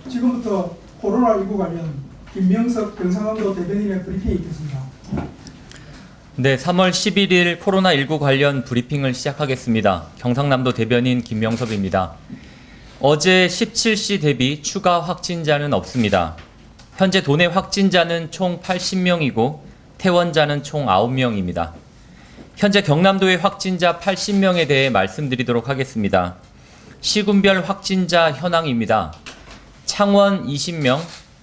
지금부터 코로나19 관련 김명석 경상남도 대변인의 브리핑이 있겠습니다. 네, 3월 11일 코로나19 관련 브리핑을 시작하겠습니다. 경상남도 대변인 김명섭입니다. 어제 17시 대비 추가 확진자는 없습니다. 현재 도내 확진자는 총 80명이고 퇴원자는 총 9명입니다. 현재 경남도의 확진자 80명에 대해 말씀드리도록 하겠습니다. 시군별 확진자 현황입니다. 창원 20명,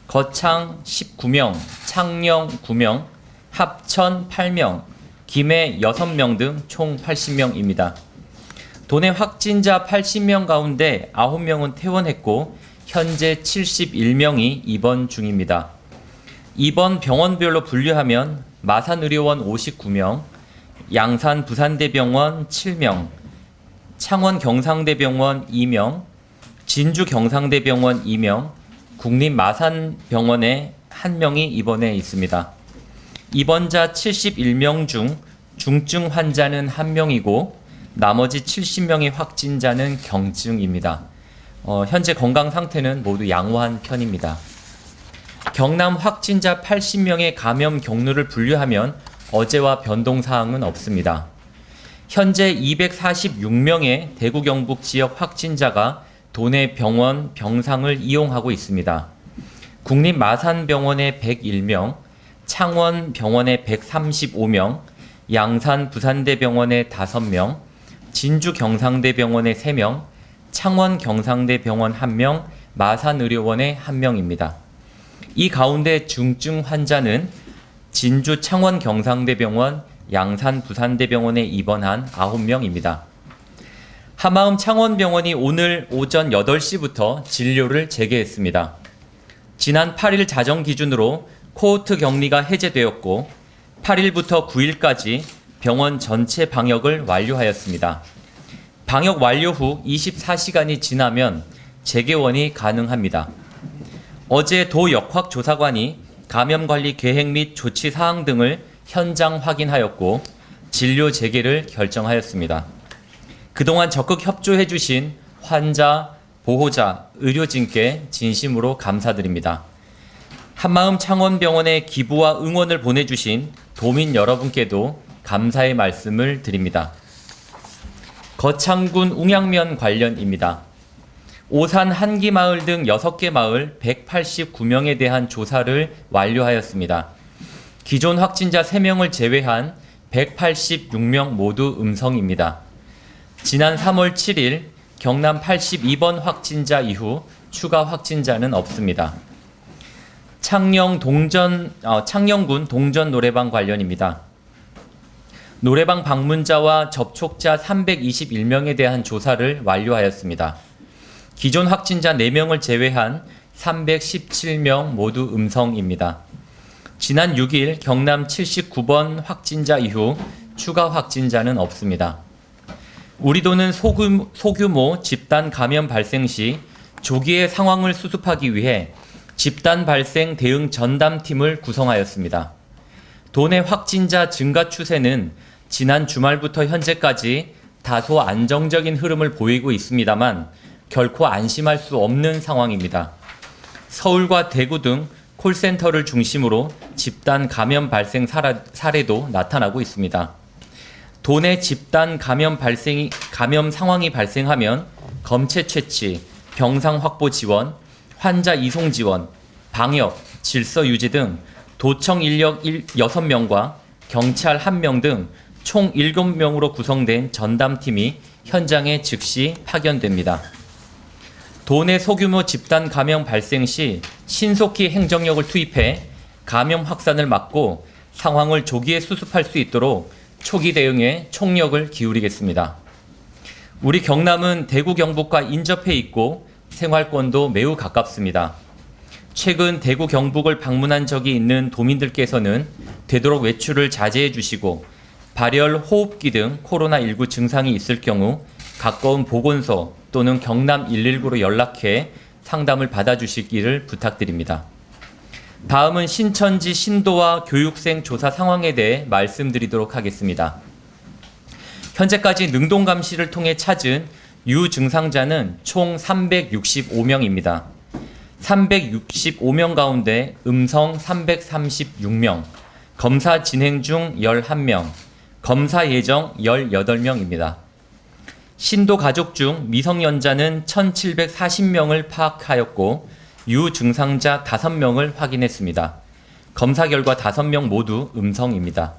거창 19명, 창녕 9명, 합천 8명, 김해 6명 등 총 80명입니다. 도내 확진자 80명 가운데 9명은 퇴원했고 현재 71명이 입원 중입니다. 입원 병원별로 분류하면 마산의료원 59명, 양산 부산대병원 7명, 창원 경상대병원 2명, 진주 경상대병원 2명, 국립마산병원에 1명이 입원해 있습니다. 입원자 71명 중 중증 환자는 1명이고 나머지 70명의 확진자는 경증입니다. 현재 건강 상태는 모두 양호한 편입니다. 경남 확진자 80명의 감염 경로를 분류하면 어제와 변동사항은 없습니다. 현재 246명의 대구 경북 지역 확진자가 도내 병원 병상을 이용하고 있습니다. 국립마산병원에 101명, 창원병원에 135명, 양산 부산대병원에 5명, 진주 경상대병원에 3명, 창원 경상대병원 1명, 마산의료원에 1명입니다. 이 가운데 중증 환자는 진주 창원 경상대병원, 양산 부산대병원에 입원한 9명입니다. 하마음 창원병원이 오늘 오전 8시부터 진료를 재개했습니다. 지난 8일 자정 기준으로 코호트 격리가 해제되었고 8일부터 9일까지 병원 전체 방역을 완료하였습니다. 방역 완료 후 24시간이 지나면 재개원이 가능합니다. 어제 도 역학조사관이 감염관리 계획 및 조치 사항 등을 현장 확인하였고 진료 재개를 결정하였습니다. 그동안 적극 협조해 주신 환자, 보호자, 의료진께 진심으로 감사드립니다. 한마음 창원병원에 기부와 응원을 보내주신 도민 여러분께도 감사의 말씀을 드립니다. 거창군 웅양면 관련입니다. 오산 한기마을 등 6개 마을 189명에 대한 조사를 완료하였습니다. 기존 확진자 3명을 제외한 186명 모두 음성입니다. 지난 3월 7일 경남 82번 확진자 이후 추가 확진자는 없습니다. 창녕군 동전 노래방 관련입니다. 노래방 방문자와 접촉자 321명에 대한 조사를 완료하였습니다. 기존 확진자 4명을 제외한 317명 모두 음성입니다. 지난 6일 경남 79번 확진자 이후 추가 확진자는 없습니다. 우리 도는 소규모 집단 감염 발생 시 조기에 상황을 수습하기 위해 집단 발생 대응 전담팀을 구성하였습니다. 도내 확진자 증가 추세는 지난 주말부터 현재까지 다소 안정적인 흐름을 보이고 있습니다만 결코 안심할 수 없는 상황입니다. 서울과 대구 등 콜센터를 중심으로 집단 감염 발생 사례도 나타나고 있습니다. 도내 집단 감염 상황이 발생하면 검체 채취, 병상 확보 지원, 환자 이송 지원, 방역, 질서 유지 등 도청 인력 6명과 경찰 1명 등 총 7명으로 구성된 전담팀이 현장에 즉시 파견됩니다. 도내 소규모 집단 감염 발생 시 신속히 행정력을 투입해 감염 확산을 막고 상황을 조기에 수습할 수 있도록 초기 대응에 총력을 기울이겠습니다. 우리 경남은 대구 경북과 인접해 있고 생활권도 매우 가깝습니다. 최근 대구 경북을 방문한 적이 있는 도민들께서는 되도록 외출을 자제해 주시고 발열, 호흡기 등 코로나19 증상이 있을 경우 가까운 보건소 또는 경남 119로 연락해 상담을 받아주시기를 부탁드립니다. 다음은 신천지 신도와 교육생 조사 상황에 대해 말씀드리도록 하겠습니다. 현재까지 능동감시를 통해 찾은 유증상자는 총 365명입니다. 365명 가운데 음성 336명, 검사 진행 중 11명, 검사 예정 18명입니다. 신도 가족 중 미성년자는 1,740명을 파악하였고 유증상자 5명을 확인했습니다. 검사 결과 5명 모두 음성입니다.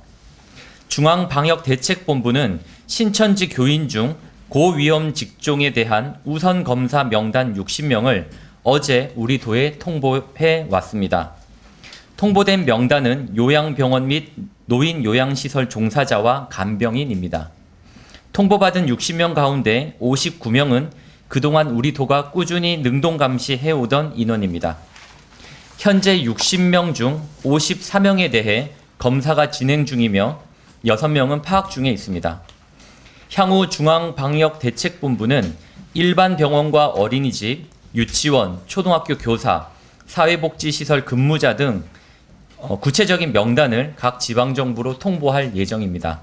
중앙방역대책본부는 신천지 교인 중 고위험 직종에 대한 우선 검사 명단 60명을 어제 우리 도에 통보해 왔습니다. 통보된 명단은 요양병원 및 노인요양시설 종사자와 간병인입니다. 통보받은 60명 가운데 59명은 그동안 우리 도가 꾸준히 능동 감시해오던 인원입니다. 현재 60명 중 54명에 대해 검사가 진행 중이며 6명은 파악 중에 있습니다. 향후 중앙방역대책본부는 일반 병원과 어린이집, 유치원, 초등학교 교사, 사회복지시설 근무자 등 구체적인 명단을 각 지방정부로 통보할 예정입니다.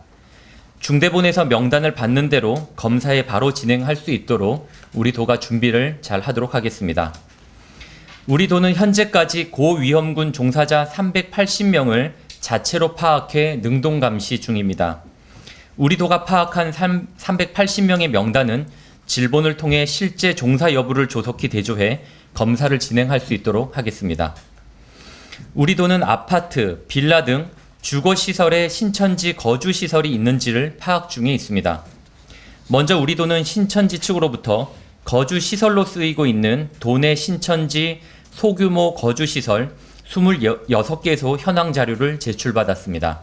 중대본에서 명단을 받는 대로 검사에 바로 진행할 수 있도록 우리 도가 준비를 잘 하도록 하겠습니다. 우리 도는 현재까지 고위험군 종사자 380명을 자체로 파악해 능동 감시 중입니다. 우리 도가 파악한 380명의 명단은 질본을 통해 실제 종사 여부를 조속히 대조해 검사를 진행할 수 있도록 하겠습니다. 우리 도는 아파트, 빌라 등 주거시설에 신천지 거주시설이 있는지를 파악 중에 있습니다. 먼저 우리 도는 신천지 측으로부터 거주시설로 쓰이고 있는 도내 신천지 소규모 거주시설 26개소 현황 자료를 제출받았습니다.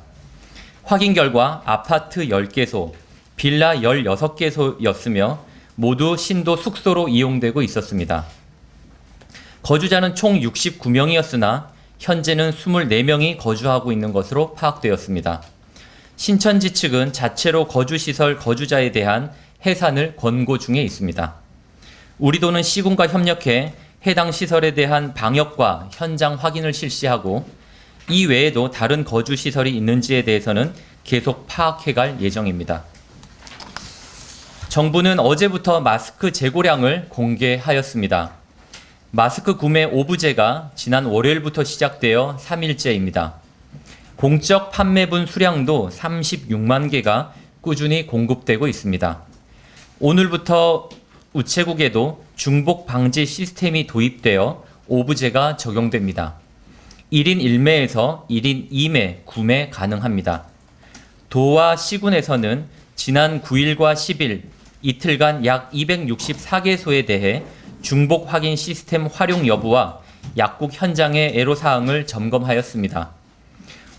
확인 결과 아파트 10개소, 빌라 16개소였으며 모두 신도 숙소로 이용되고 있었습니다. 거주자는 총 69명이었으나 현재는 24명이 거주하고 있는 것으로 파악되었습니다. 신천지 측은 자체로 거주시설 거주자에 대한 해산을 권고 중에 있습니다. 우리 도는 시군과 협력해 해당 시설에 대한 방역과 현장 확인을 실시하고 이 외에도 다른 거주시설이 있는지에 대해서는 계속 파악해갈 예정입니다. 정부는 어제부터 마스크 재고량을 공개하였습니다. 마스크 구매 오부제가 지난 월요일부터 시작되어 3일째입니다. 공적 판매분 수량도 36만 개가 꾸준히 공급되고 있습니다. 오늘부터 우체국에도 중복 방지 시스템이 도입되어 오부제가 적용됩니다. 1인 1매에서 1인 2매 구매 가능합니다. 도와 시군에서는 지난 9일과 10일 이틀간 약 264개소에 대해 중복 확인 시스템 활용 여부와 약국 현장의 애로사항을 점검하였습니다.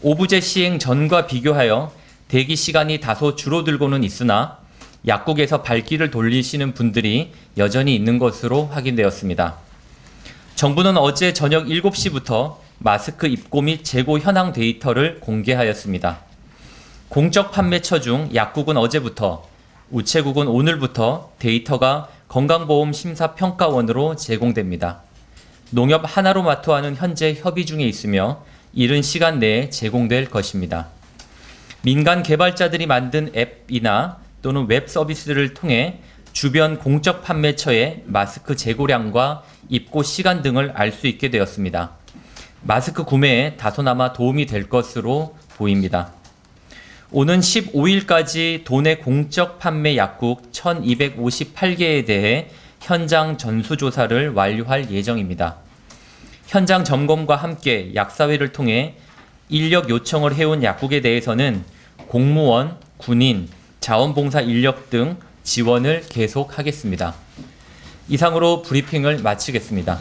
오부제 시행 전과 비교하여 대기 시간이 다소 줄어들고는 있으나 약국에서 발길을 돌리시는 분들이 여전히 있는 것으로 확인되었습니다. 정부는 어제 저녁 7시부터 마스크 입고 및 재고 현황 데이터를 공개하였습니다. 공적 판매처 중 약국은 어제부터, 우체국은 오늘부터 데이터가 건강보험심사평가원으로 제공됩니다. 농협 하나로마트와는 현재 협의 중에 있으며 이른 시간 내에 제공될 것입니다. 민간 개발자들이 만든 앱이나 또는 웹 서비스를 통해 주변 공적 판매처의 마스크 재고량과 입고 시간 등을 알 수 있게 되었습니다. 마스크 구매에 다소나마 도움이 될 것으로 보입니다. 오는 15일까지 도내 공적 판매 약국 1258개에 대해 현장 전수조사를 완료할 예정입니다. 현장 점검과 함께 약사회를 통해 인력 요청을 해온 약국에 대해서는 공무원, 군인, 자원봉사 인력 등 지원을 계속하겠습니다. 이상으로 브리핑을 마치겠습니다.